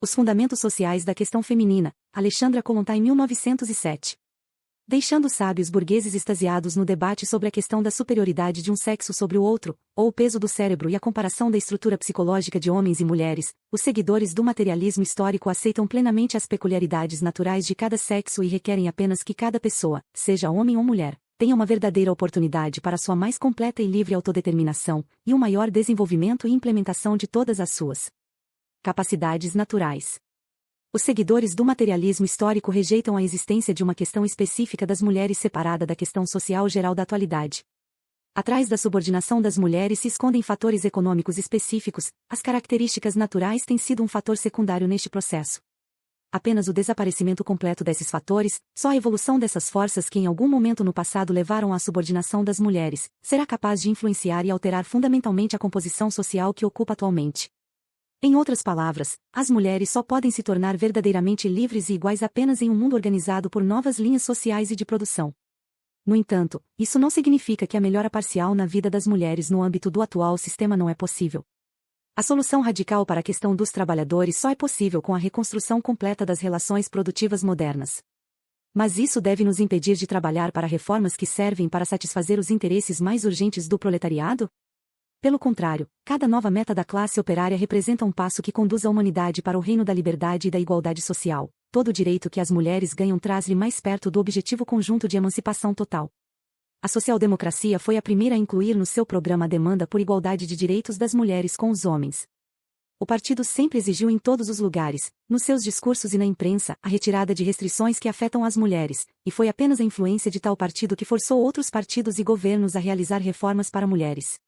Os Fundamentos Sociais da Questão Feminina, Alexandra Kollontai 1907. Deixando os sábios burgueses extasiados no debate sobre a questão da superioridade de um sexo sobre o outro, ou o peso do cérebro e a comparação da estrutura psicológica de homens e mulheres, os seguidores do materialismo histórico aceitam plenamente as peculiaridades naturais de cada sexo e requerem apenas que cada pessoa, seja homem ou mulher, tenha uma verdadeira oportunidade para sua mais completa e livre autodeterminação, e um maior desenvolvimento e implementação de todas as suas capacidades naturais. Os seguidores do materialismo histórico rejeitam a existência de uma questão específica das mulheres separada da questão social geral da atualidade. Atrás da subordinação das mulheres se escondem fatores econômicos específicos, as características naturais têm sido um fator secundário neste processo. Apenas o desaparecimento completo desses fatores, só a evolução dessas forças que em algum momento no passado levaram à subordinação das mulheres, será capaz de influenciar e alterar fundamentalmente a composição social que ocupa atualmente. Em outras palavras, as mulheres só podem se tornar verdadeiramente livres e iguais apenas em um mundo organizado por novas linhas sociais e de produção. No entanto, isso não significa que a melhora parcial na vida das mulheres no âmbito do atual sistema não é possível. A solução radical para a questão dos trabalhadores só é possível com a reconstrução completa das relações produtivas modernas. Mas isso deve nos impedir de trabalhar para reformas que servem para satisfazer os interesses mais urgentes do proletariado? Pelo contrário, cada nova meta da classe operária representa um passo que conduz a humanidade para o reino da liberdade e da igualdade social. Todo o direito que as mulheres ganham traz-lhe mais perto do objetivo conjunto de emancipação total. A social-democracia foi a primeira a incluir no seu programa a demanda por igualdade de direitos das mulheres com os homens. O partido sempre exigiu em todos os lugares, nos seus discursos e na imprensa, a retirada de restrições que afetam as mulheres, e foi apenas a influência de tal partido que forçou outros partidos e governos a realizar reformas para mulheres.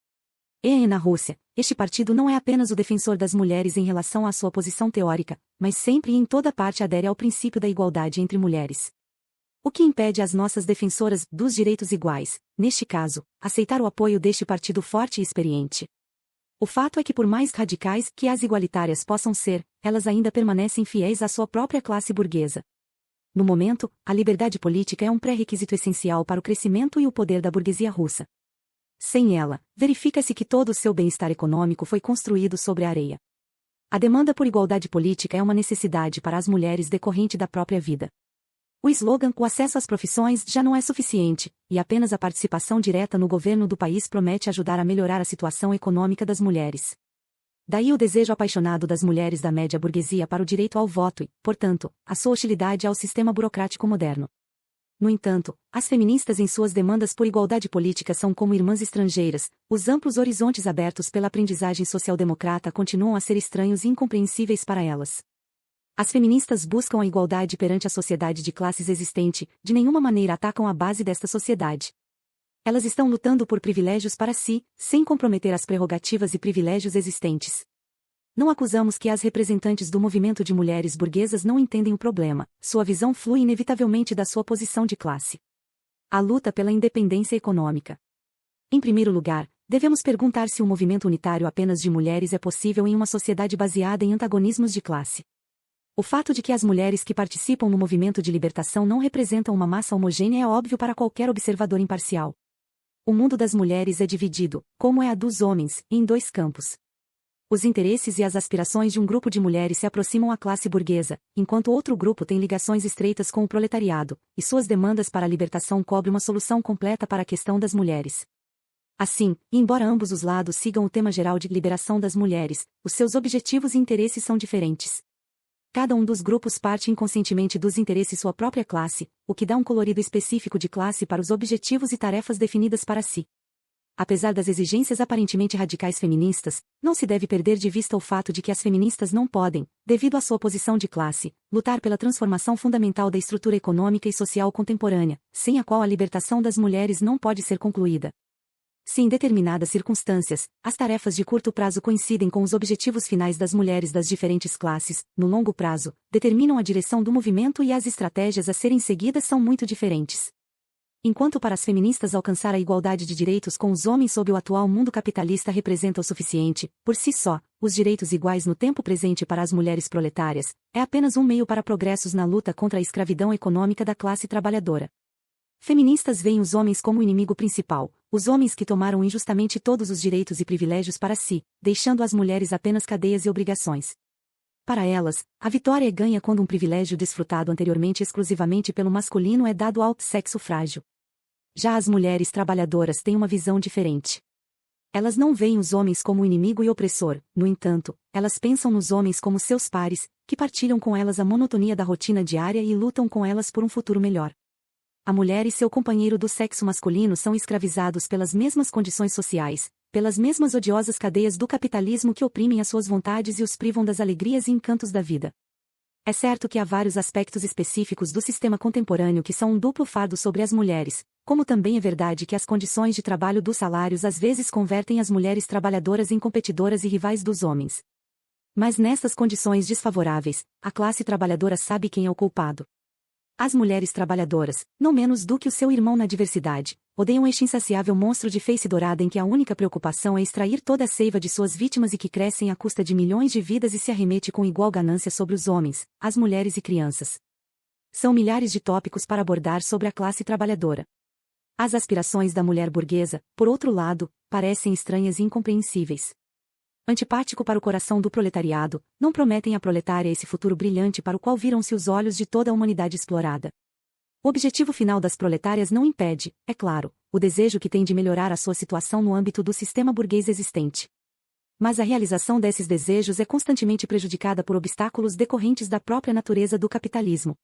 E na Rússia, este partido não é apenas o defensor das mulheres em relação à sua posição teórica, mas sempre e em toda parte adere ao princípio da igualdade entre mulheres. O que impede as nossas defensoras dos direitos iguais, neste caso, aceitar o apoio deste partido forte e experiente? O fato é que por mais radicais que as igualitárias possam ser, elas ainda permanecem fiéis à sua própria classe burguesa. No momento, a liberdade política é um pré-requisito essencial para o crescimento e o poder da burguesia russa. Sem ela, verifica-se que todo o seu bem-estar econômico foi construído sobre a areia. A demanda por igualdade política é uma necessidade para as mulheres decorrente da própria vida. O slogan "O acesso às profissões" já não é suficiente, e apenas a participação direta no governo do país promete ajudar a melhorar a situação econômica das mulheres. Daí o desejo apaixonado das mulheres da média burguesia para o direito ao voto e, portanto, a sua hostilidade ao sistema burocrático moderno. No entanto, as feministas em suas demandas por igualdade política são como irmãs estrangeiras, os amplos horizontes abertos pela aprendizagem social-democrata continuam a ser estranhos e incompreensíveis para elas. As feministas buscam a igualdade perante a sociedade de classes existente, de nenhuma maneira atacam a base desta sociedade. Elas estão lutando por privilégios para si, sem comprometer as prerrogativas e privilégios existentes. Não acusamos que as representantes do movimento de mulheres burguesas não entendem o problema, sua visão flui inevitavelmente da sua posição de classe. A luta pela independência econômica. Em primeiro lugar, devemos perguntar se um movimento unitário apenas de mulheres é possível em uma sociedade baseada em antagonismos de classe. O fato de que as mulheres que participam no movimento de libertação não representam uma massa homogênea é óbvio para qualquer observador imparcial. O mundo das mulheres é dividido, como é a dos homens, em dois campos. Os interesses e as aspirações de um grupo de mulheres se aproximam à classe burguesa, enquanto outro grupo tem ligações estreitas com o proletariado, e suas demandas para a libertação cobrem uma solução completa para a questão das mulheres. Assim, embora ambos os lados sigam o tema geral de liberação das mulheres, os seus objetivos e interesses são diferentes. Cada um dos grupos parte inconscientemente dos interesses de sua própria classe, o que dá um colorido específico de classe para os objetivos e tarefas definidas para si. Apesar das exigências aparentemente radicais feministas, não se deve perder de vista o fato de que as feministas não podem, devido à sua posição de classe, lutar pela transformação fundamental da estrutura econômica e social contemporânea, sem a qual a libertação das mulheres não pode ser concluída. Se em determinadas circunstâncias, as tarefas de curto prazo coincidem com os objetivos finais das mulheres das diferentes classes, no longo prazo, determinam a direção do movimento e as estratégias a serem seguidas são muito diferentes. Enquanto para as feministas alcançar a igualdade de direitos com os homens sob o atual mundo capitalista representa o suficiente, por si só, os direitos iguais no tempo presente para as mulheres proletárias, é apenas um meio para progressos na luta contra a escravidão econômica da classe trabalhadora. Feministas veem os homens como o inimigo principal, os homens que tomaram injustamente todos os direitos e privilégios para si, deixando às mulheres apenas cadeias e obrigações. Para elas, a vitória é ganha quando um privilégio desfrutado anteriormente exclusivamente pelo masculino é dado ao sexo frágil. Já as mulheres trabalhadoras têm uma visão diferente. Elas não veem os homens como inimigo e opressor, no entanto, elas pensam nos homens como seus pares, que partilham com elas a monotonia da rotina diária e lutam com elas por um futuro melhor. A mulher e seu companheiro do sexo masculino são escravizados pelas mesmas condições sociais, pelas mesmas odiosas cadeias do capitalismo que oprimem as suas vontades e os privam das alegrias e encantos da vida. É certo que há vários aspectos específicos do sistema contemporâneo que são um duplo fardo sobre as mulheres, como também é verdade que as condições de trabalho dos salários às vezes convertem as mulheres trabalhadoras em competidoras e rivais dos homens. Mas nessas condições desfavoráveis, a classe trabalhadora sabe quem é o culpado. As mulheres trabalhadoras, não menos do que o seu irmão na diversidade, odeiam este insaciável monstro de face dourada em que a única preocupação é extrair toda a seiva de suas vítimas e que crescem à custa de milhões de vidas e se arremete com igual ganância sobre os homens, as mulheres e crianças. São milhares de tópicos para abordar sobre a classe trabalhadora. As aspirações da mulher burguesa, por outro lado, parecem estranhas e incompreensíveis. Antipático para o coração do proletariado, não prometem à proletária esse futuro brilhante para o qual viram-se os olhos de toda a humanidade explorada. O objetivo final das proletárias não impede, é claro, o desejo que tem de melhorar a sua situação no âmbito do sistema burguês existente. Mas a realização desses desejos é constantemente prejudicada por obstáculos decorrentes da própria natureza do capitalismo.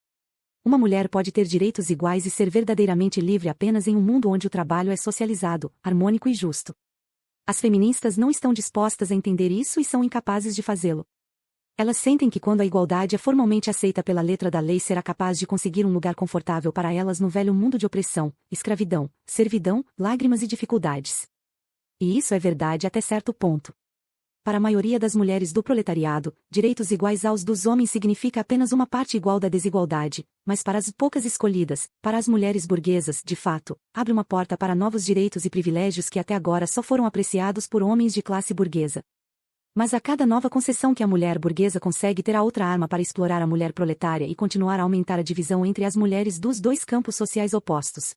Uma mulher pode ter direitos iguais e ser verdadeiramente livre apenas em um mundo onde o trabalho é socializado, harmônico e justo. As feministas não estão dispostas a entender isso e são incapazes de fazê-lo. Elas sentem que quando a igualdade é formalmente aceita pela letra da lei será capaz de conseguir um lugar confortável para elas no velho mundo de opressão, escravidão, servidão, lágrimas e dificuldades. E isso é verdade até certo ponto. Para a maioria das mulheres do proletariado, direitos iguais aos dos homens significa apenas uma parte igual da desigualdade, mas para as poucas escolhidas, para as mulheres burguesas, de fato, abre uma porta para novos direitos e privilégios que até agora só foram apreciados por homens de classe burguesa. Mas a cada nova concessão que a mulher burguesa consegue terá outra arma para explorar a mulher proletária e continuar a aumentar a divisão entre as mulheres dos dois campos sociais opostos.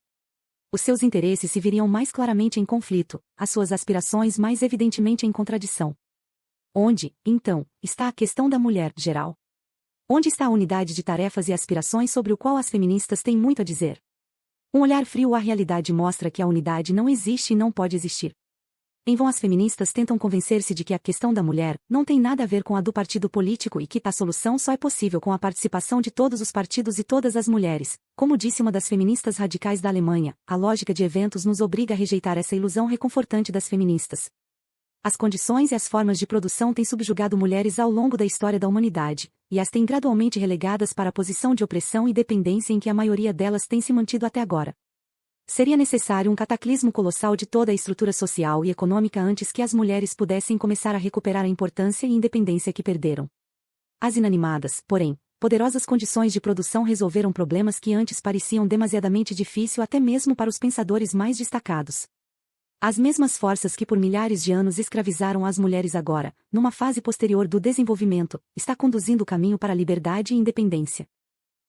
Os seus interesses se viriam mais claramente em conflito, as suas aspirações mais evidentemente em contradição. Onde, então, está a questão da mulher geral? Onde está a unidade de tarefas e aspirações sobre o qual as feministas têm muito a dizer? Um olhar frio à realidade mostra que a unidade não existe e não pode existir. Em vão as feministas tentam convencer-se de que a questão da mulher não tem nada a ver com a do partido político e que a solução só é possível com a participação de todos os partidos e todas as mulheres. Como disse uma das feministas radicais da Alemanha, a lógica de eventos nos obriga a rejeitar essa ilusão reconfortante das feministas. As condições e as formas de produção têm subjugado mulheres ao longo da história da humanidade, e as têm gradualmente relegadas para a posição de opressão e dependência em que a maioria delas tem se mantido até agora. Seria necessário um cataclismo colossal de toda a estrutura social e econômica antes que as mulheres pudessem começar a recuperar a importância e independência que perderam. As inanimadas, porém, poderosas condições de produção resolveram problemas que antes pareciam demasiadamente difíceis até mesmo para os pensadores mais destacados. As mesmas forças que por milhares de anos escravizaram as mulheres agora, numa fase posterior do desenvolvimento, está conduzindo o caminho para a liberdade e independência.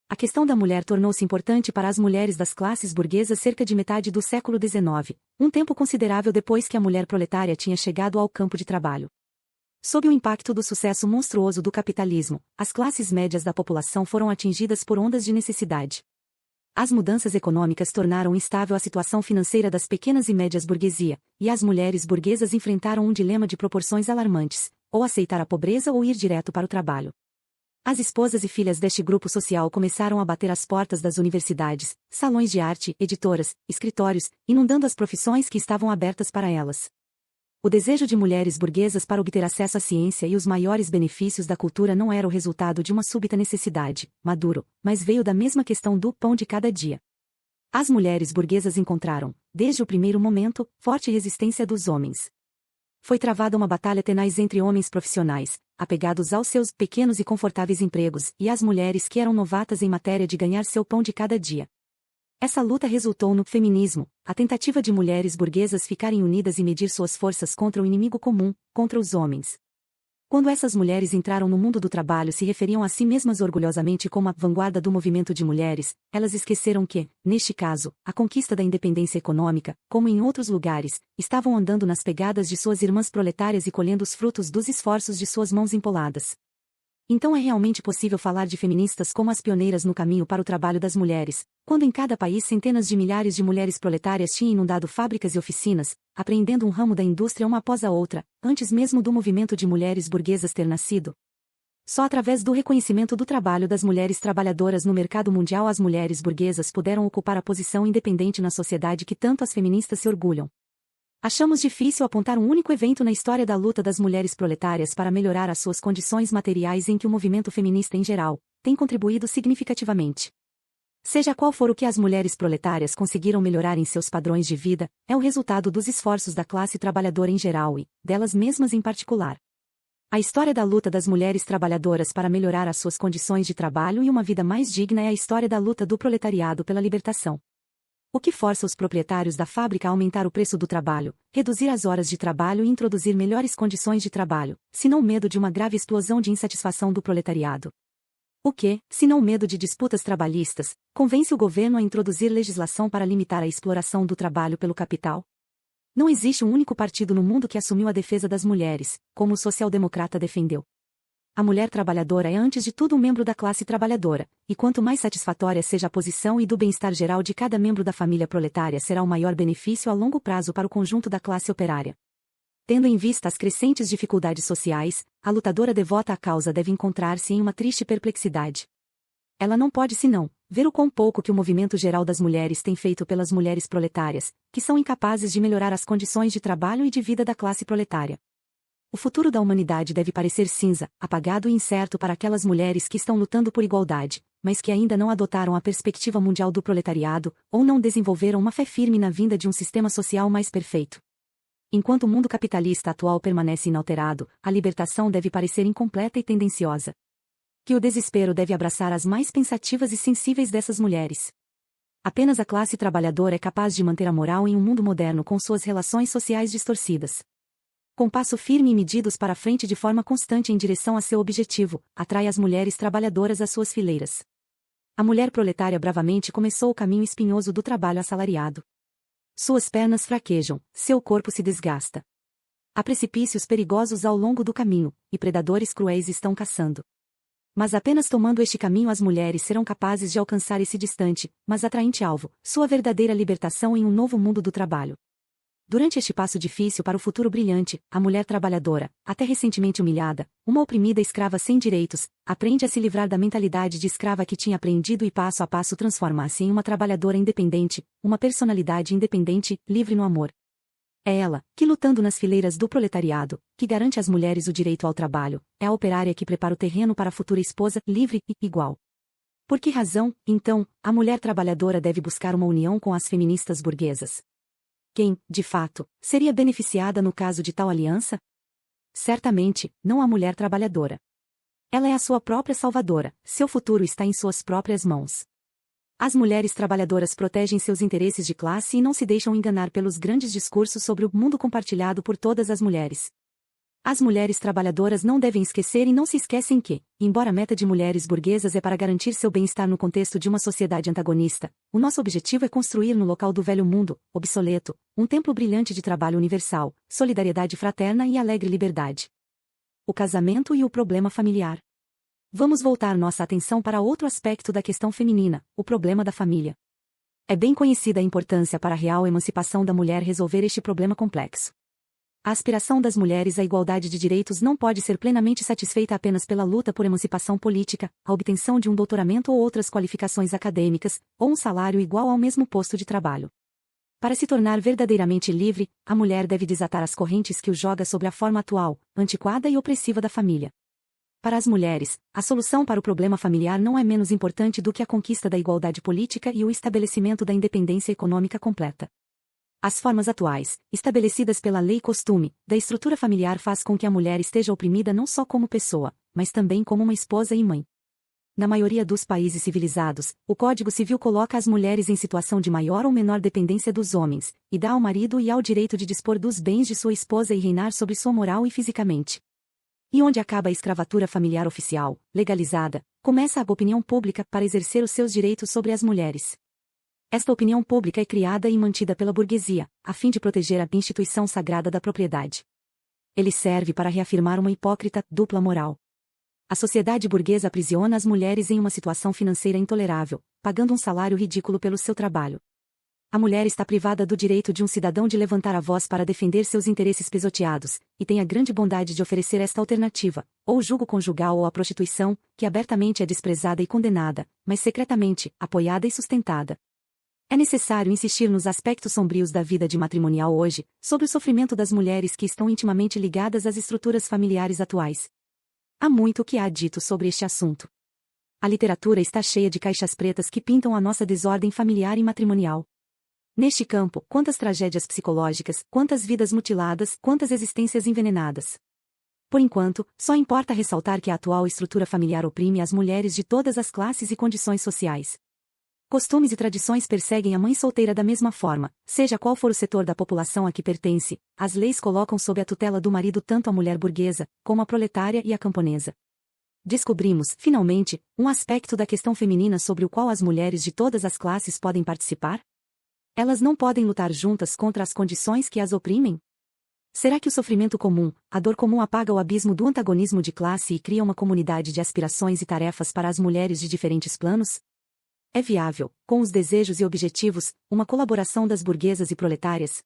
A questão da mulher tornou-se importante para as mulheres das classes burguesas cerca de metade do século XIX, um tempo considerável depois que a mulher proletária tinha chegado ao campo de trabalho. Sob o impacto do sucesso monstruoso do capitalismo, as classes médias da população foram atingidas por ondas de necessidade. As mudanças econômicas tornaram instável a situação financeira das pequenas e médias burguesia, e as mulheres burguesas enfrentaram um dilema de proporções alarmantes, ou aceitar a pobreza ou ir direto para o trabalho. As esposas e filhas deste grupo social começaram a bater às portas das universidades, salões de arte, editoras, escritórios, inundando as profissões que estavam abertas para elas. O desejo de mulheres burguesas para obter acesso à ciência e os maiores benefícios da cultura não era o resultado de uma súbita necessidade, maduro, mas veio da mesma questão do pão de cada dia. As mulheres burguesas encontraram, desde o primeiro momento, forte resistência dos homens. Foi travada uma batalha tenaz entre homens profissionais, apegados aos seus pequenos e confortáveis empregos, e as mulheres que eram novatas em matéria de ganhar seu pão de cada dia. Essa luta resultou no feminismo, a tentativa de mulheres burguesas ficarem unidas e medir suas forças contra o inimigo comum, contra os homens. Quando essas mulheres entraram no mundo do trabalho se referiam a si mesmas orgulhosamente como a vanguarda do movimento de mulheres, elas esqueceram que, neste caso, a conquista da independência econômica, como em outros lugares, estavam andando nas pegadas de suas irmãs proletárias e colhendo os frutos dos esforços de suas mãos empoladas. Então é realmente possível falar de feministas como as pioneiras no caminho para o trabalho das mulheres, quando em cada país centenas de milhares de mulheres proletárias tinham inundado fábricas e oficinas, apreendendo um ramo da indústria uma após a outra, antes mesmo do movimento de mulheres burguesas ter nascido? Só através do reconhecimento do trabalho das mulheres trabalhadoras no mercado mundial as mulheres burguesas puderam ocupar a posição independente na sociedade que tanto as feministas se orgulham. Achamos difícil apontar um único evento na história da luta das mulheres proletárias para melhorar as suas condições materiais em que o movimento feminista em geral tem contribuído significativamente. Seja qual for o que as mulheres proletárias conseguiram melhorar em seus padrões de vida, é o resultado dos esforços da classe trabalhadora em geral e, delas mesmas em particular. A história da luta das mulheres trabalhadoras para melhorar as suas condições de trabalho e uma vida mais digna é a história da luta do proletariado pela libertação. O que força os proprietários da fábrica a aumentar o preço do trabalho, reduzir as horas de trabalho e introduzir melhores condições de trabalho, se não o medo de uma grave explosão de insatisfação do proletariado? O que, se não o medo de disputas trabalhistas, convence o governo a introduzir legislação para limitar a exploração do trabalho pelo capital? Não existe um único partido no mundo que assumiu a defesa das mulheres, como o social-democrata defendeu. A mulher trabalhadora é antes de tudo um membro da classe trabalhadora, e quanto mais satisfatória seja a posição e do bem-estar geral de cada membro da família proletária será o maior benefício a longo prazo para o conjunto da classe operária. Tendo em vista as crescentes dificuldades sociais, a lutadora devota à causa deve encontrar-se em uma triste perplexidade. Ela não pode senão ver o quão pouco que o movimento geral das mulheres tem feito pelas mulheres proletárias, que são incapazes de melhorar as condições de trabalho e de vida da classe proletária. O futuro da humanidade deve parecer cinza, apagado e incerto para aquelas mulheres que estão lutando por igualdade, mas que ainda não adotaram a perspectiva mundial do proletariado, ou não desenvolveram uma fé firme na vinda de um sistema social mais perfeito. Enquanto o mundo capitalista atual permanece inalterado, a libertação deve parecer incompleta e tendenciosa. Que o desespero deve abraçar as mais pensativas e sensíveis dessas mulheres. Apenas a classe trabalhadora é capaz de manter a moral em um mundo moderno com suas relações sociais distorcidas. Com passo firme e medidos para frente de forma constante em direção a seu objetivo, atrai as mulheres trabalhadoras às suas fileiras. A mulher proletária bravamente começou o caminho espinhoso do trabalho assalariado. Suas pernas fraquejam, seu corpo se desgasta. Há precipícios perigosos ao longo do caminho, e predadores cruéis estão caçando. Mas apenas tomando este caminho as mulheres serão capazes de alcançar esse distante, mas atraente alvo, sua verdadeira libertação em um novo mundo do trabalho. Durante este passo difícil para o futuro brilhante, a mulher trabalhadora, até recentemente humilhada, uma oprimida escrava sem direitos, aprende a se livrar da mentalidade de escrava que tinha aprendido e passo a passo transforma-se em uma trabalhadora independente, uma personalidade independente, livre no amor. É ela, que lutando nas fileiras do proletariado, que garante às mulheres o direito ao trabalho, é a operária que prepara o terreno para a futura esposa, livre e igual. Por que razão, então, a mulher trabalhadora deve buscar uma união com as feministas burguesas? Quem, de fato, seria beneficiada no caso de tal aliança? Certamente, não a mulher trabalhadora. Ela é a sua própria salvadora, seu futuro está em suas próprias mãos. As mulheres trabalhadoras protegem seus interesses de classe e não se deixam enganar pelos grandes discursos sobre o mundo compartilhado por todas as mulheres. As mulheres trabalhadoras não devem esquecer e não se esquecem que, embora a meta de mulheres burguesas é para garantir seu bem-estar no contexto de uma sociedade antagonista, o nosso objetivo é construir no local do velho mundo, obsoleto, um templo brilhante de trabalho universal, solidariedade fraterna e alegre liberdade. O casamento e o problema familiar. Vamos voltar nossa atenção para outro aspecto da questão feminina, o problema da família. É bem conhecida a importância para a real emancipação da mulher resolver este problema complexo. A aspiração das mulheres à igualdade de direitos não pode ser plenamente satisfeita apenas pela luta por emancipação política, a obtenção de um doutoramento ou outras qualificações acadêmicas, ou um salário igual ao mesmo posto de trabalho. Para se tornar verdadeiramente livre, a mulher deve desatar as correntes que o joga sobre a forma atual, antiquada e opressiva da família. Para as mulheres, a solução para o problema familiar não é menos importante do que a conquista da igualdade política e o estabelecimento da independência econômica completa. As formas atuais, estabelecidas pela lei e costume, da estrutura familiar faz com que a mulher esteja oprimida não só como pessoa, mas também como uma esposa e mãe. Na maioria dos países civilizados, o Código Civil coloca as mulheres em situação de maior ou menor dependência dos homens, e dá ao marido e ao direito de dispor dos bens de sua esposa e reinar sobre sua moral e fisicamente. E onde acaba a escravatura familiar oficial, legalizada, começa a opinião pública para exercer os seus direitos sobre as mulheres. Esta opinião pública é criada e mantida pela burguesia, a fim de proteger a instituição sagrada da propriedade. Ele serve para reafirmar uma hipócrita, dupla moral. A sociedade burguesa aprisiona as mulheres em uma situação financeira intolerável, pagando um salário ridículo pelo seu trabalho. A mulher está privada do direito de um cidadão de levantar a voz para defender seus interesses pisoteados, e tem a grande bondade de oferecer esta alternativa, ou o jugo conjugal ou a prostituição, que abertamente é desprezada e condenada, mas secretamente, apoiada e sustentada. É necessário insistir nos aspectos sombrios da vida de matrimonial hoje, sobre o sofrimento das mulheres que estão intimamente ligadas às estruturas familiares atuais. Há muito o que há dito sobre este assunto. A literatura está cheia de caixas pretas que pintam a nossa desordem familiar e matrimonial. Neste campo, quantas tragédias psicológicas, quantas vidas mutiladas, quantas existências envenenadas. Por enquanto, só importa ressaltar que a atual estrutura familiar oprime as mulheres de todas as classes e condições sociais. Costumes e tradições perseguem a mãe solteira da mesma forma, seja qual for o setor da população a que pertence, as leis colocam sob a tutela do marido tanto a mulher burguesa, como a proletária e a camponesa. Descobrimos, finalmente, um aspecto da questão feminina sobre o qual as mulheres de todas as classes podem participar? Elas não podem lutar juntas contra as condições que as oprimem? Será que o sofrimento comum, a dor comum apaga o abismo do antagonismo de classe e cria uma comunidade de aspirações e tarefas para as mulheres de diferentes planos? É viável, com os desejos e objetivos, uma colaboração das burguesas e proletárias?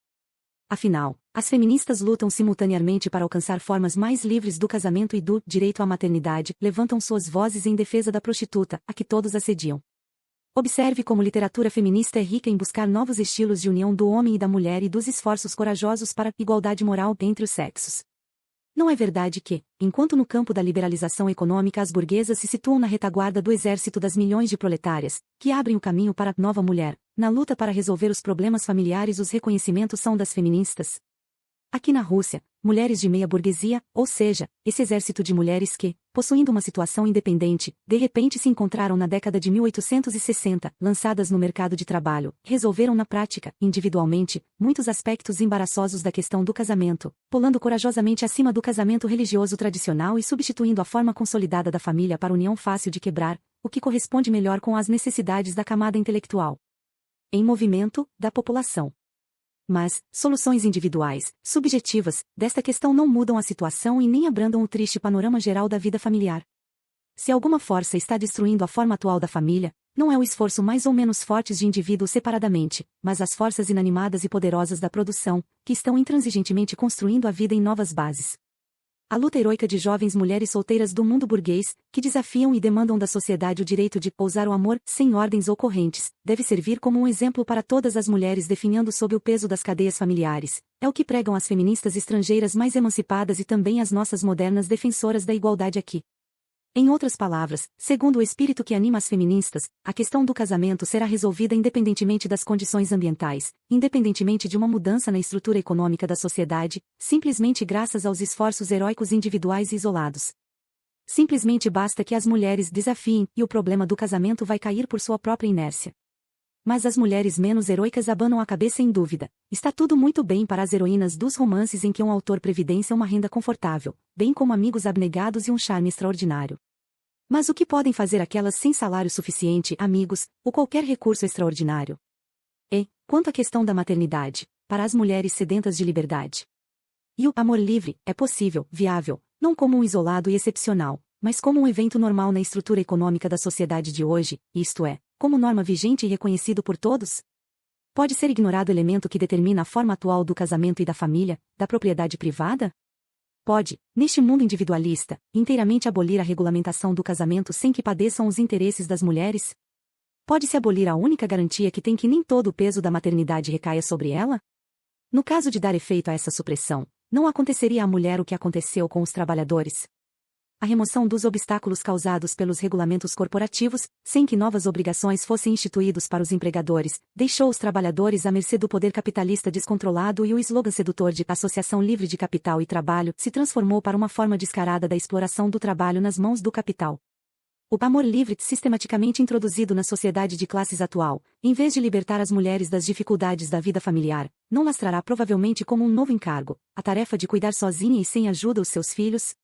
Afinal, as feministas lutam simultaneamente para alcançar formas mais livres do casamento e do direito à maternidade, levantam suas vozes em defesa da prostituta, a que todos assediam. Observe como literatura feminista é rica em buscar novos estilos de união do homem e da mulher e dos esforços corajosos para a igualdade moral entre os sexos. Não é verdade que, enquanto no campo da liberalização econômica as burguesas se situam na retaguarda do exército das milhões de proletárias, que abrem o caminho para a nova mulher, na luta para resolver os problemas familiares os reconhecimentos são das feministas? Aqui na Rússia, mulheres de meia burguesia, ou seja, esse exército de mulheres que, possuindo uma situação independente, de repente se encontraram na década de 1860, lançadas no mercado de trabalho, resolveram na prática, individualmente, muitos aspectos embaraçosos da questão do casamento, pulando corajosamente acima do casamento religioso tradicional e substituindo a forma consolidada da família para união fácil de quebrar, o que corresponde melhor com as necessidades da camada intelectual em movimento, da população. Mas, soluções individuais, subjetivas, desta questão não mudam a situação e nem abrandam o triste panorama geral da vida familiar. Se alguma força está destruindo a forma atual da família, não é o esforço mais ou menos fortes de indivíduos separadamente, mas as forças inanimadas e poderosas da produção, que estão intransigentemente construindo a vida em novas bases. A luta heroica de jovens mulheres solteiras do mundo burguês, que desafiam e demandam da sociedade o direito de pousar o amor, sem ordens ou correntes, deve servir como um exemplo para todas as mulheres definhando sob o peso das cadeias familiares. É o que pregam as feministas estrangeiras mais emancipadas e também as nossas modernas defensoras da igualdade aqui. Em outras palavras, segundo o espírito que anima as feministas, a questão do casamento será resolvida independentemente das condições ambientais, independentemente de uma mudança na estrutura econômica da sociedade, simplesmente graças aos esforços heróicos individuais e isolados. Simplesmente basta que as mulheres desafiem, e o problema do casamento vai cair por sua própria inércia. Mas as mulheres menos heroicas abanam a cabeça em dúvida. Está tudo muito bem para as heroínas dos romances em que um autor previdencia uma renda confortável, bem como amigos abnegados e um charme extraordinário. Mas o que podem fazer aquelas sem salário suficiente, amigos, ou qualquer recurso extraordinário? E, quanto à questão da maternidade, para as mulheres sedentas de liberdade? E o amor livre é possível, viável, não como um isolado e excepcional, mas como um evento normal na estrutura econômica da sociedade de hoje, isto é, como norma vigente e reconhecido por todos? Pode ser ignorado o elemento que determina a forma atual do casamento e da família, da propriedade privada? Pode, neste mundo individualista, inteiramente abolir a regulamentação do casamento sem que padeçam os interesses das mulheres? Pode-se abolir a única garantia que tem que nem todo o peso da maternidade recaia sobre ela? No caso de dar efeito a essa supressão, não aconteceria à mulher o que aconteceu com os trabalhadores? A remoção dos obstáculos causados pelos regulamentos corporativos, sem que novas obrigações fossem instituídos para os empregadores, deixou os trabalhadores à mercê do poder capitalista descontrolado e o slogan sedutor de Associação Livre de Capital e Trabalho se transformou para uma forma descarada da exploração do trabalho nas mãos do capital. O amor livre sistematicamente introduzido na sociedade de classes atual, em vez de libertar as mulheres das dificuldades da vida familiar, não lastrará provavelmente como um novo encargo, a tarefa de cuidar sozinha e sem ajuda os seus filhos?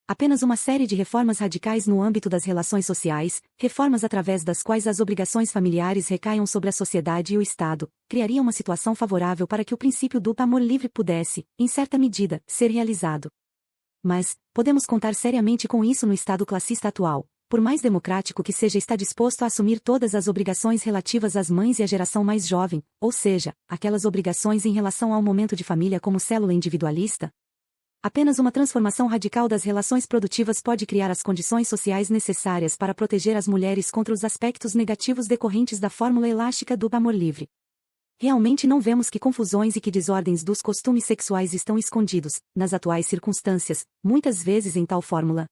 Apenas uma série de reformas radicais no âmbito das relações sociais, reformas através das quais as obrigações familiares recaiam sobre a sociedade e o Estado, criaria uma situação favorável para que o princípio do amor livre pudesse, em certa medida, ser realizado. Mas, podemos contar seriamente com isso no Estado classista atual. Por mais democrático que seja, está disposto a assumir todas as obrigações relativas às mães e à geração mais jovem, ou seja, aquelas obrigações em relação ao momento de família como célula individualista? Apenas uma transformação radical das relações produtivas pode criar as condições sociais necessárias para proteger as mulheres contra os aspectos negativos decorrentes da fórmula elástica do amor livre. Realmente não vemos que confusões e que desordens dos costumes sexuais estão escondidos, nas atuais circunstâncias, muitas vezes em tal fórmula.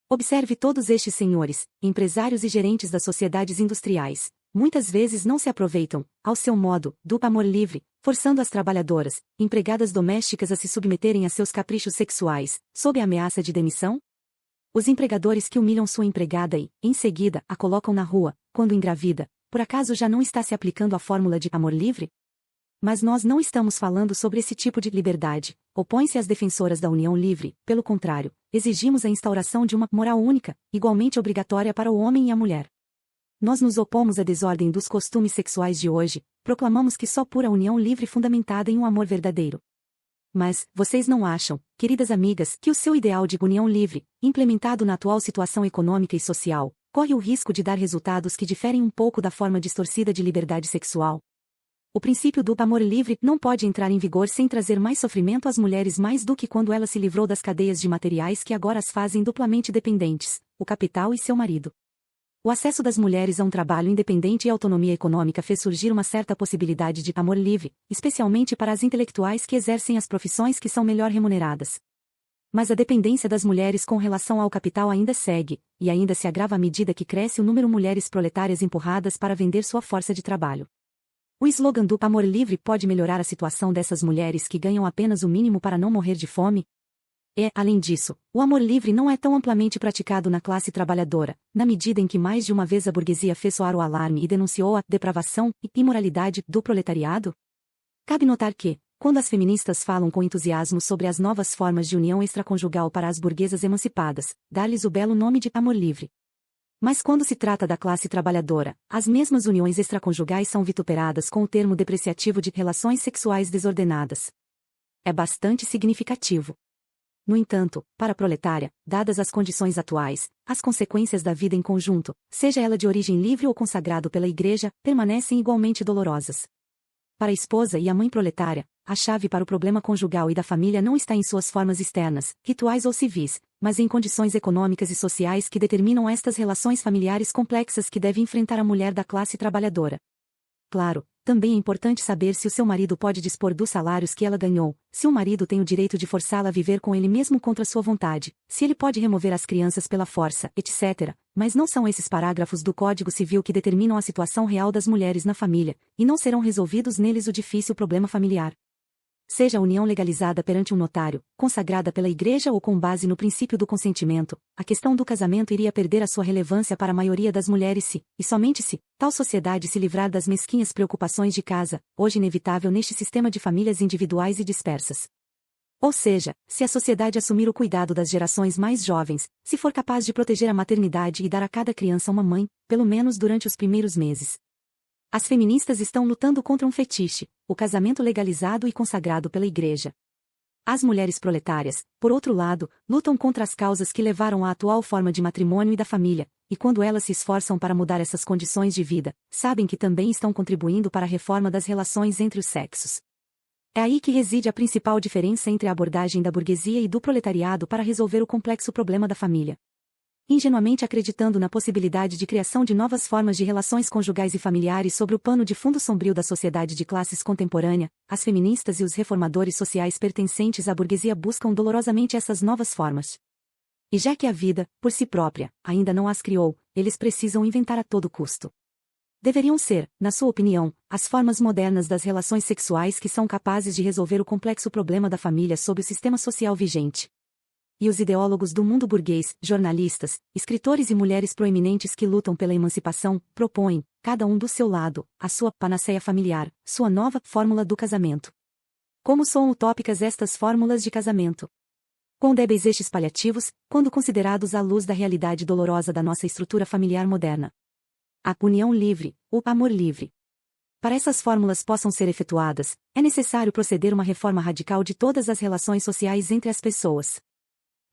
Observe todos estes senhores, empresários e gerentes das sociedades industriais. Muitas vezes não se aproveitam, ao seu modo, do amor livre, forçando as trabalhadoras, empregadas domésticas a se submeterem a seus caprichos sexuais, sob a ameaça de demissão? Os empregadores que humilham sua empregada e, em seguida, a colocam na rua, quando engravida, por acaso já não está se aplicando a fórmula de amor livre? Mas nós não estamos falando sobre esse tipo de liberdade. Opõe-se às defensoras da união livre, pelo contrário, exigimos a instauração de uma moral única, igualmente obrigatória para o homem e a mulher. Nós nos opomos à desordem dos costumes sexuais de hoje, proclamamos que só pura união livre fundamentada em um amor verdadeiro. Mas, vocês não acham, queridas amigas, que o seu ideal de união livre, implementado na atual situação econômica e social, corre o risco de dar resultados que diferem um pouco da forma distorcida de liberdade sexual? O princípio do amor livre não pode entrar em vigor sem trazer mais sofrimento às mulheres mais do que quando ela se livrou das cadeias de materiais que agora as fazem duplamente dependentes, o capital e seu marido. O acesso das mulheres a um trabalho independente e autonomia econômica fez surgir uma certa possibilidade de amor livre, especialmente para as intelectuais que exercem as profissões que são melhor remuneradas. Mas a dependência das mulheres com relação ao capital ainda segue, e ainda se agrava à medida que cresce o número de mulheres proletárias empurradas para vender sua força de trabalho. O slogan do amor livre pode melhorar a situação dessas mulheres que ganham apenas o mínimo para não morrer de fome? Além disso, o amor livre não é tão amplamente praticado na classe trabalhadora, na medida em que mais de uma vez a burguesia fez soar o alarme e denunciou a depravação e imoralidade do proletariado? Cabe notar que, quando as feministas falam com entusiasmo sobre as novas formas de união extraconjugal para as burguesas emancipadas, dá-lhes o belo nome de amor livre. Mas quando se trata da classe trabalhadora, as mesmas uniões extraconjugais são vituperadas com o termo depreciativo de relações sexuais desordenadas. É bastante significativo. No entanto, para a proletária, dadas as condições atuais, as consequências da vida em conjunto, seja ela de origem livre ou consagrado pela Igreja, permanecem igualmente dolorosas. Para a esposa e a mãe proletária, a chave para o problema conjugal e da família não está em suas formas externas, rituais ou civis, mas em condições econômicas e sociais que determinam estas relações familiares complexas que deve enfrentar a mulher da classe trabalhadora. Claro, também é importante saber se o seu marido pode dispor dos salários que ela ganhou, se o marido tem o direito de forçá-la a viver com ele mesmo contra sua vontade, se ele pode remover as crianças pela força, etc. Mas não são esses parágrafos do Código Civil que determinam a situação real das mulheres na família, e não serão resolvidos neles o difícil problema familiar. Seja a união legalizada perante um notário, consagrada pela Igreja ou com base no princípio do consentimento, a questão do casamento iria perder a sua relevância para a maioria das mulheres se, e somente se, tal sociedade se livrar das mesquinhas preocupações de casa, hoje inevitável neste sistema de famílias individuais e dispersas. Ou seja, se a sociedade assumir o cuidado das gerações mais jovens, se for capaz de proteger a maternidade e dar a cada criança uma mãe, pelo menos durante os primeiros meses. As feministas estão lutando contra um fetiche, o casamento legalizado e consagrado pela Igreja. As mulheres proletárias, por outro lado, lutam contra as causas que levaram à atual forma de matrimônio e da família, e quando elas se esforçam para mudar essas condições de vida, sabem que também estão contribuindo para a reforma das relações entre os sexos. É aí que reside a principal diferença entre a abordagem da burguesia e do proletariado para resolver o complexo problema da família. Ingenuamente acreditando na possibilidade de criação de novas formas de relações conjugais e familiares sobre o pano de fundo sombrio da sociedade de classes contemporânea, as feministas e os reformadores sociais pertencentes à burguesia buscam dolorosamente essas novas formas. E já que a vida, por si própria, ainda não as criou, eles precisam inventar a todo custo. Deveriam ser, na sua opinião, as formas modernas das relações sexuais que são capazes de resolver o complexo problema da família sob o sistema social vigente. E os ideólogos do mundo burguês, jornalistas, escritores e mulheres proeminentes que lutam pela emancipação, propõem, cada um do seu lado, a sua panaceia familiar, sua nova fórmula do casamento. Como são utópicas estas fórmulas de casamento? Quão débeis estes paliativos, quando considerados à luz da realidade dolorosa da nossa estrutura familiar moderna. A união livre, o amor livre. Para essas fórmulas possam ser efetuadas, é necessário proceder uma reforma radical de todas as relações sociais entre as pessoas.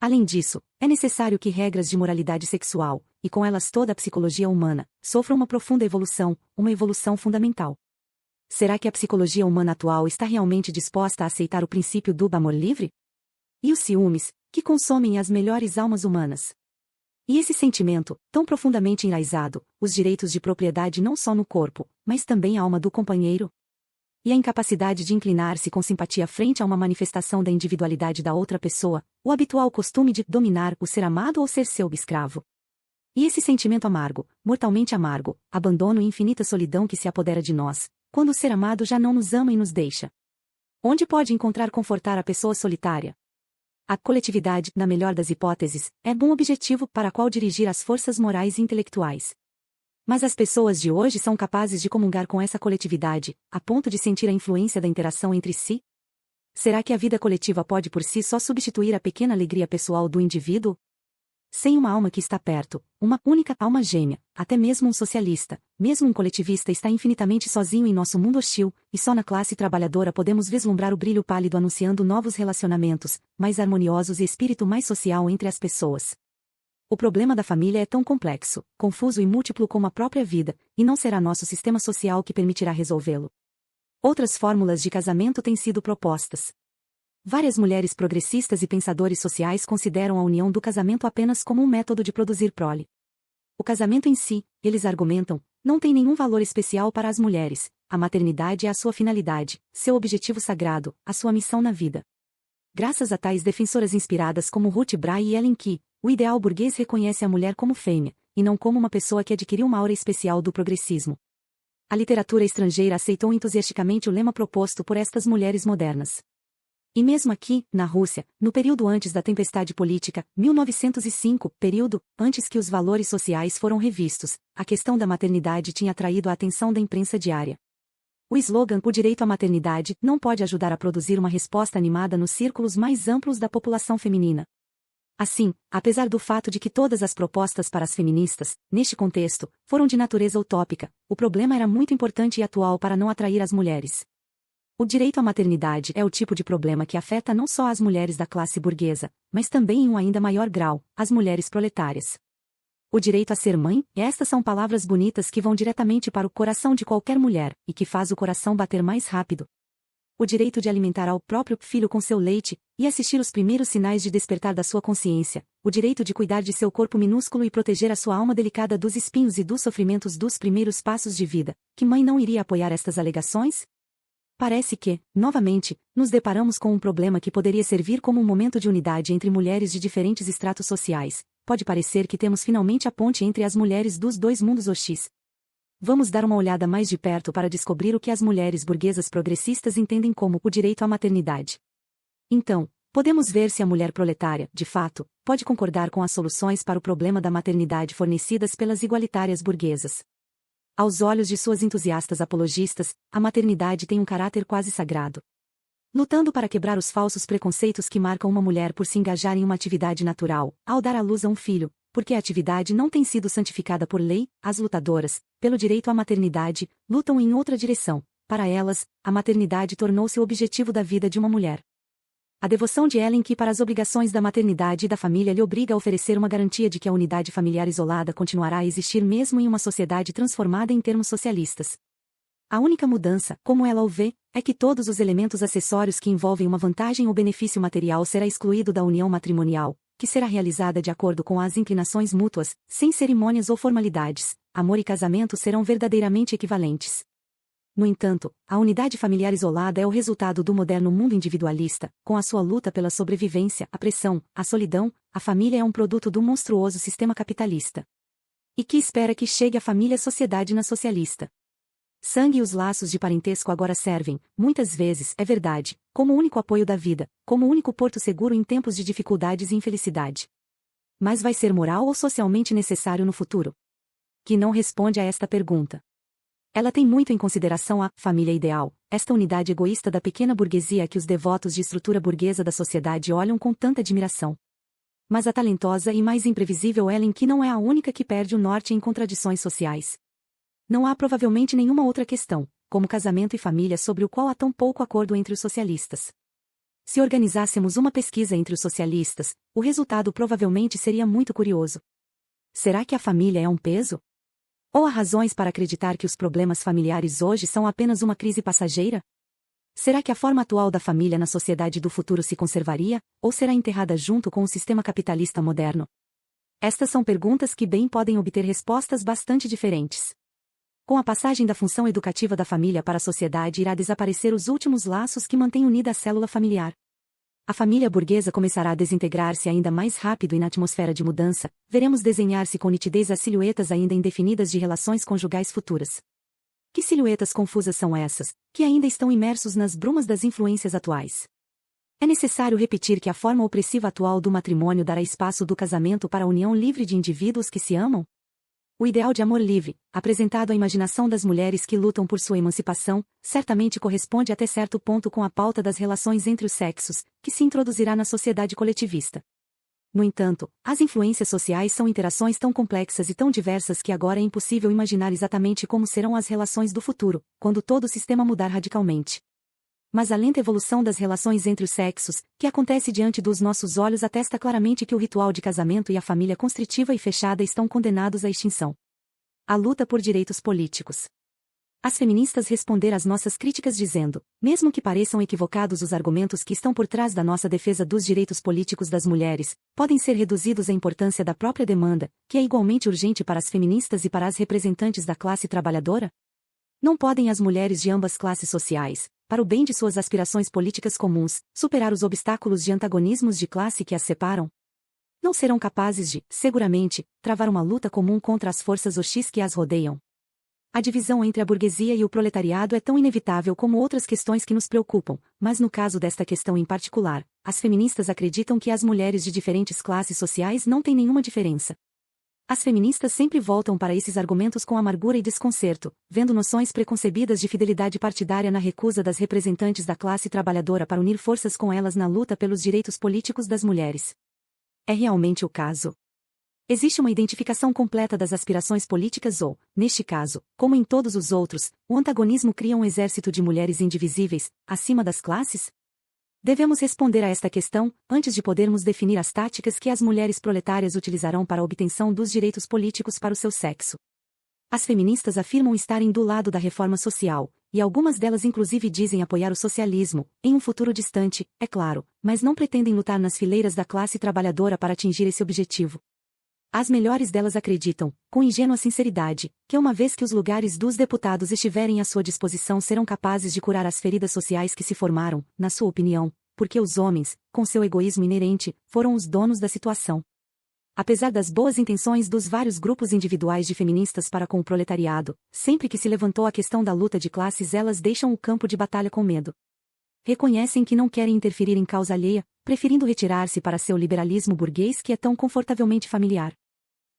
Além disso, é necessário que regras de moralidade sexual, e com elas toda a psicologia humana, sofram uma profunda evolução, uma evolução fundamental. Será que a psicologia humana atual está realmente disposta a aceitar o princípio do amor livre? E os ciúmes, que consomem as melhores almas humanas? E esse sentimento, tão profundamente enraizado, os direitos de propriedade não só no corpo, mas também a alma do companheiro? E a incapacidade de inclinar-se com simpatia frente a uma manifestação da individualidade da outra pessoa, o habitual costume de dominar o ser amado ou ser seu escravo? E esse sentimento amargo, mortalmente amargo, abandono e infinita solidão que se apodera de nós, quando o ser amado já não nos ama e nos deixa? Onde pode encontrar confortar a pessoa solitária? A coletividade, na melhor das hipóteses, é bom objetivo para qual dirigir as forças morais e intelectuais. Mas as pessoas de hoje são capazes de comungar com essa coletividade, a ponto de sentir a influência da interação entre si? Será que a vida coletiva pode por si só substituir a pequena alegria pessoal do indivíduo? Sem uma alma que está perto, uma única alma gêmea, até mesmo um socialista, mesmo um coletivista está infinitamente sozinho em nosso mundo hostil, e só na classe trabalhadora podemos vislumbrar o brilho pálido anunciando novos relacionamentos, mais harmoniosos e espírito mais social entre as pessoas. O problema da família é tão complexo, confuso e múltiplo como a própria vida, e não será nosso sistema social que permitirá resolvê-lo. Outras fórmulas de casamento têm sido propostas. Várias mulheres progressistas e pensadores sociais consideram a união do casamento apenas como um método de produzir prole. O casamento em si, eles argumentam, não tem nenhum valor especial para as mulheres, a maternidade é a sua finalidade, seu objetivo sagrado, a sua missão na vida. Graças a tais defensoras inspiradas como Ruth Bray e Ellen Key, o ideal burguês reconhece a mulher como fêmea, e não como uma pessoa que adquiriu uma aura especial do progressismo. A literatura estrangeira aceitou entusiasticamente o lema proposto por estas mulheres modernas. E mesmo aqui, na Rússia, no período antes da tempestade política, 1905, período antes que os valores sociais foram revistos, a questão da maternidade tinha atraído a atenção da imprensa diária. O slogan "O direito à maternidade" não pode ajudar a produzir uma resposta animada nos círculos mais amplos da população feminina. Assim, apesar do fato de que todas as propostas para as feministas, neste contexto, foram de natureza utópica, o problema era muito importante e atual para não atrair as mulheres. O direito à maternidade é o tipo de problema que afeta não só as mulheres da classe burguesa, mas também em um ainda maior grau, as mulheres proletárias. O direito a ser mãe, estas são palavras bonitas que vão diretamente para o coração de qualquer mulher, e que faz o coração bater mais rápido. O direito de alimentar ao próprio filho com seu leite, e assistir os primeiros sinais de despertar da sua consciência, o direito de cuidar de seu corpo minúsculo e proteger a sua alma delicada dos espinhos e dos sofrimentos dos primeiros passos de vida, que mãe não iria apoiar estas alegações? Parece que, novamente, nos deparamos com um problema que poderia servir como um momento de unidade entre mulheres de diferentes estratos sociais. Pode parecer que temos finalmente a ponte entre as mulheres dos dois mundos hostis. Vamos dar uma olhada mais de perto para descobrir o que as mulheres burguesas progressistas entendem como o direito à maternidade. Então, podemos ver se a mulher proletária, de fato, pode concordar com as soluções para o problema da maternidade fornecidas pelas igualitárias burguesas. Aos olhos de suas entusiastas apologistas, a maternidade tem um caráter quase sagrado. Lutando para quebrar os falsos preconceitos que marcam uma mulher por se engajar em uma atividade natural, ao dar à luz a um filho, porque a atividade não tem sido santificada por lei, as lutadoras, pelo direito à maternidade, lutam em outra direção. Para elas, a maternidade tornou-se o objetivo da vida de uma mulher. A devoção de Ellen Key para as obrigações da maternidade e da família lhe obriga a oferecer uma garantia de que a unidade familiar isolada continuará a existir mesmo em uma sociedade transformada em termos socialistas. A única mudança, como ela o vê, é que todos os elementos acessórios que envolvem uma vantagem ou benefício material será excluído da união matrimonial, que será realizada de acordo com as inclinações mútuas, sem cerimônias ou formalidades. Amor e casamento serão verdadeiramente equivalentes. No entanto, a unidade familiar isolada é o resultado do moderno mundo individualista, com a sua luta pela sobrevivência, a pressão, a solidão. A família é um produto do monstruoso sistema capitalista. E que espera que chegue a família-sociedade na socialista. Sangue e os laços de parentesco agora servem, muitas vezes, é verdade, como único apoio da vida, como único porto seguro em tempos de dificuldades e infelicidade. Mas vai ser moral ou socialmente necessário no futuro? Que não responde a esta pergunta. Ela tem muito em consideração a família ideal, esta unidade egoísta da pequena burguesia que os devotos de estrutura burguesa da sociedade olham com tanta admiração. Mas a talentosa e mais imprevisível Ellen Key não é a única que perde o norte em contradições sociais. Não há provavelmente nenhuma outra questão, como casamento e família, sobre o qual há tão pouco acordo entre os socialistas. Se organizássemos uma pesquisa entre os socialistas, o resultado provavelmente seria muito curioso. Será que a família é um peso? Ou há razões para acreditar que os problemas familiares hoje são apenas uma crise passageira? Será que a forma atual da família na sociedade do futuro se conservaria, ou será enterrada junto com o sistema capitalista moderno? Estas são perguntas que bem podem obter respostas bastante diferentes. Com a passagem da função educativa da família para a sociedade irá desaparecer os últimos laços que mantêm unida a célula familiar. A família burguesa começará a desintegrar-se ainda mais rápido e na atmosfera de mudança, veremos desenhar-se com nitidez as silhuetas ainda indefinidas de relações conjugais futuras. Que silhuetas confusas são essas, que ainda estão imersos nas brumas das influências atuais? É necessário repetir que a forma opressiva atual do matrimônio dará espaço do casamento para a união livre de indivíduos que se amam? O ideal de amor livre, apresentado à imaginação das mulheres que lutam por sua emancipação, certamente corresponde até certo ponto com a pauta das relações entre os sexos, que se introduzirá na sociedade coletivista. No entanto, as influências sociais são interações tão complexas e tão diversas que agora é impossível imaginar exatamente como serão as relações do futuro, quando todo o sistema mudar radicalmente. Mas a lenta evolução das relações entre os sexos, que acontece diante dos nossos olhos, atesta claramente que o ritual de casamento e a família constritiva e fechada estão condenados à extinção. A luta por direitos políticos. As feministas responderam às nossas críticas dizendo, mesmo que pareçam equivocados os argumentos que estão por trás da nossa defesa dos direitos políticos das mulheres, podem ser reduzidos à importância da própria demanda, que é igualmente urgente para as feministas e para as representantes da classe trabalhadora? Não podem as mulheres de ambas classes sociais, para o bem de suas aspirações políticas comuns, superar os obstáculos de antagonismos de classe que as separam? Não serão capazes de, seguramente, travar uma luta comum contra as forças hostis que as rodeiam. A divisão entre a burguesia e o proletariado é tão inevitável como outras questões que nos preocupam, mas no caso desta questão em particular, as feministas acreditam que as mulheres de diferentes classes sociais não têm nenhuma diferença. As feministas sempre voltam para esses argumentos com amargura e desconcerto, vendo noções preconcebidas de fidelidade partidária na recusa das representantes da classe trabalhadora para unir forças com elas na luta pelos direitos políticos das mulheres. É realmente o caso. Existe uma identificação completa das aspirações políticas ou, neste caso, como em todos os outros, o antagonismo cria um exército de mulheres indivisíveis, acima das classes? Devemos responder a esta questão, antes de podermos definir as táticas que as mulheres proletárias utilizarão para a obtenção dos direitos políticos para o seu sexo. As feministas afirmam estarem do lado da reforma social, e algumas delas inclusive dizem apoiar o socialismo, em um futuro distante, é claro, mas não pretendem lutar nas fileiras da classe trabalhadora para atingir esse objetivo. As melhores delas acreditam, com ingênua sinceridade, que uma vez que os lugares dos deputados estiverem à sua disposição serão capazes de curar as feridas sociais que se formaram, na sua opinião, porque os homens, com seu egoísmo inerente, foram os donos da situação. Apesar das boas intenções dos vários grupos individuais de feministas para com o proletariado, sempre que se levantou a questão da luta de classes elas deixam o campo de batalha com medo. Reconhecem que não querem interferir em causa alheia, preferindo retirar-se para seu liberalismo burguês que é tão confortavelmente familiar.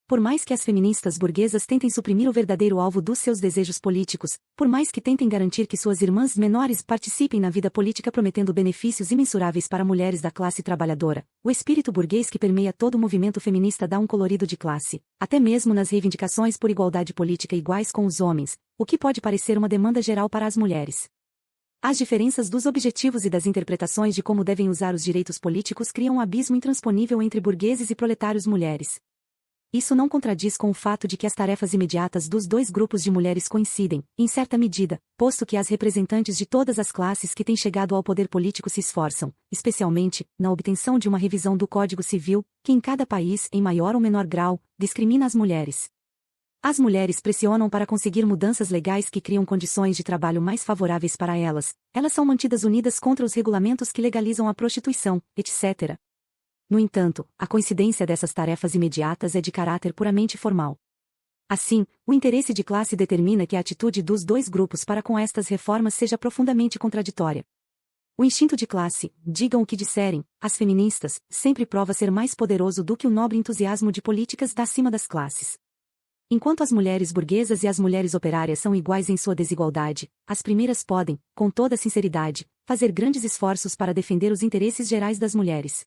Por mais que as feministas burguesas tentem suprimir o verdadeiro alvo dos seus desejos políticos, por mais que tentem garantir que suas irmãs menores participem na vida política prometendo benefícios imensuráveis para mulheres da classe trabalhadora, o espírito burguês que permeia todo o movimento feminista dá um colorido de classe, até mesmo nas reivindicações por igualdade política iguais com os homens, o que pode parecer uma demanda geral para as mulheres. As diferenças dos objetivos e das interpretações de como devem usar os direitos políticos criam um abismo intransponível entre burgueses e proletários mulheres. Isso não contradiz com o fato de que as tarefas imediatas dos dois grupos de mulheres coincidem, em certa medida, posto que as representantes de todas as classes que têm chegado ao poder político se esforçam, especialmente, na obtenção de uma revisão do Código Civil, que em cada país, em maior ou menor grau, discrimina as mulheres. As mulheres pressionam para conseguir mudanças legais que criam condições de trabalho mais favoráveis para elas, elas são mantidas unidas contra os regulamentos que legalizam a prostituição, etc. No entanto, a coincidência dessas tarefas imediatas é de caráter puramente formal. Assim, o interesse de classe determina que a atitude dos dois grupos para com estas reformas seja profundamente contraditória. O instinto de classe, digam o que disserem, as feministas, sempre prova ser mais poderoso do que o nobre entusiasmo de políticas da cima das classes. Enquanto as mulheres burguesas e as mulheres operárias são iguais em sua desigualdade, as primeiras podem, com toda sinceridade, fazer grandes esforços para defender os interesses gerais das mulheres.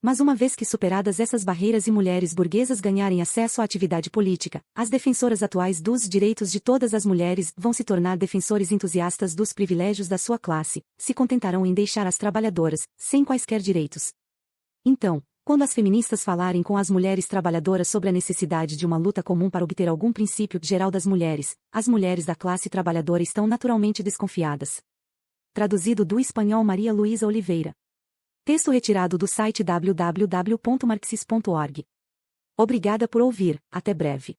Mas uma vez que superadas essas barreiras e mulheres burguesas ganharem acesso à atividade política, as defensoras atuais dos direitos de todas as mulheres vão se tornar defensores entusiastas dos privilégios da sua classe, se contentarão em deixar as trabalhadoras, sem quaisquer direitos. Então, quando as feministas falarem com as mulheres trabalhadoras sobre a necessidade de uma luta comum para obter algum princípio geral das mulheres, as mulheres da classe trabalhadora estão naturalmente desconfiadas. Traduzido do espanhol Maria Luísa Oliveira. Texto retirado do site www.marxis.org. Obrigada por ouvir, até breve.